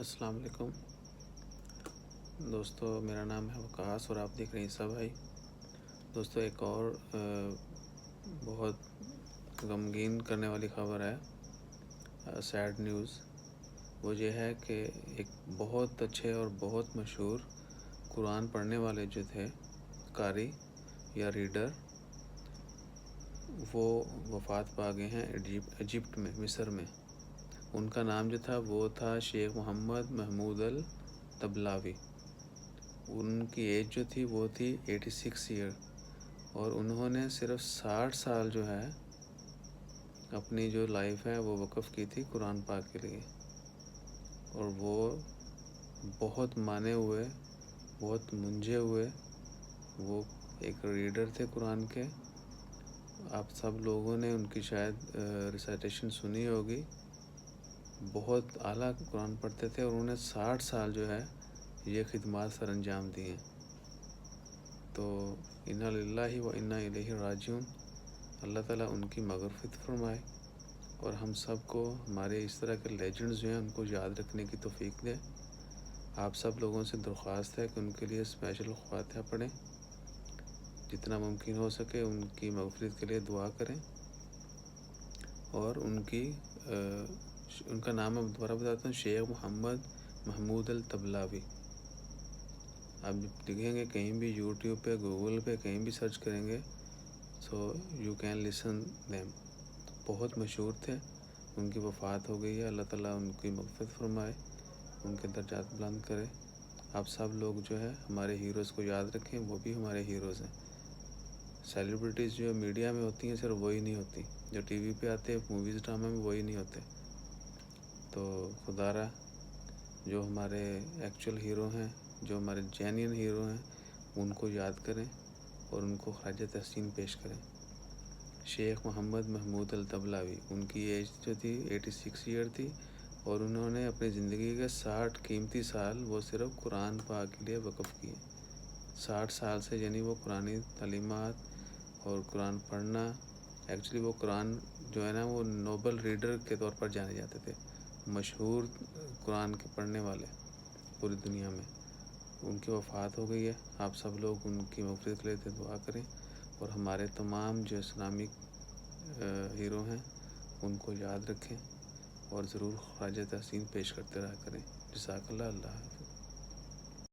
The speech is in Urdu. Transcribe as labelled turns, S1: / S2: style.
S1: السلام علیکم دوستو، میرا نام ہے وقاص اور آپ دیکھ رہے ہیں عیسیٰ بھائی۔ دوستو، ایک اور بہت غمگین کرنے والی خبر ہے، سیڈ نیوز۔ وہ یہ ہے کہ ایک بہت اچھے اور بہت مشہور قرآن پڑھنے والے جو تھے، قاری یا ریڈر، وہ وفات پا گئے ہیں ایجپٹ میں، مصر میں۔ ان کا نام جو تھا وہ تھا شیخ محمد محمود الطبلاوی۔ ان کی ایج جو تھی وہ تھی 86 ایئر، اور انہوں نے صرف 60 سال جو ہے اپنی جو لائف ہے وہ وقف کی تھی قرآن پاک کے لیے۔ اور وہ بہت مانے ہوئے، بہت منجھے ہوئے وہ ایک ریڈر تھے قرآن کے۔ آپ سب لوگوں نے ان کی شاید ریسائٹیشن سنی ہوگی۔ بہت اعلیٰ قرآن پڑھتے تھے، اور انہوں نے 60 سال جو ہے یہ خدمات سر انجام دی ہیں۔ تو انا للہ و انا الیہ راجعون۔ اللہ تعالیٰ ان کی مغفرت فرمائے، اور ہم سب کو ہمارے اس طرح کے لیجنڈز جو ہیں ان کو یاد رکھنے کی توفیق دے۔ آپ سب لوگوں سے درخواست ہے کہ ان کے لیے اسپیشل فاتحہ پڑھیں، جتنا ممکن ہو سکے ان کی مغفرت کے لیے دعا کریں۔ اور ان کا نام میں دوبارہ بتاتا ہوں، شیخ محمد محمود الطبلاوی۔ آپ دیکھیں گے کہیں بھی یوٹیوب پہ، گوگل پہ، کہیں بھی سرچ کریں گے، so you can listen them. بہت مشہور تھے، ان کی وفات ہو گئی ہے۔ اللہ تعالیٰ ان کی مغفرت فرمائے، ان کے درجات بلند کرے۔ آپ سب لوگ جو ہے ہمارے ہیروز کو یاد رکھیں، وہ بھی ہمارے ہیروز ہیں۔ سیلیبریٹیز جو میڈیا میں ہوتی ہیں صرف وہی نہیں ہوتی، جو ٹی وی پہ آتے ہیں موویز ڈرامے میں وہی نہیں ہوتے۔ تو خدا را جو ہمارے ایکچول ہیرو ہیں، جو ہمارے جینین ہیرو ہیں، ان کو یاد کریں اور ان کو خراج تحسین پیش کریں۔ شیخ محمد محمود الطبلاوی، ان کی ایج جو تھی 86 ایئر تھی، اور انہوں نے اپنی زندگی کے 60 قیمتی سال وہ صرف قرآن پاک کے لیے وقف کیے۔ 60 سال سے، یعنی وہ قرآنی تعلیمات اور قرآن پڑھنا، ایکچولی وہ قرآن جو ہے نا وہ نوبل ریڈر کے طور پر جانے جاتے تھے، مشہور قرآن کے پڑھنے والے پوری دنیا میں۔ ان کی وفات ہو گئی ہے۔ آپ سب لوگ ان کی مغفرت کے لیے دعا کریں، اور ہمارے تمام جو اسلامک ہیرو ہیں ان کو یاد رکھیں، اور ضرور خراج تحسین پیش کرتے رہا کریں۔ جزاک اللہ۔ اللہ حافظ۔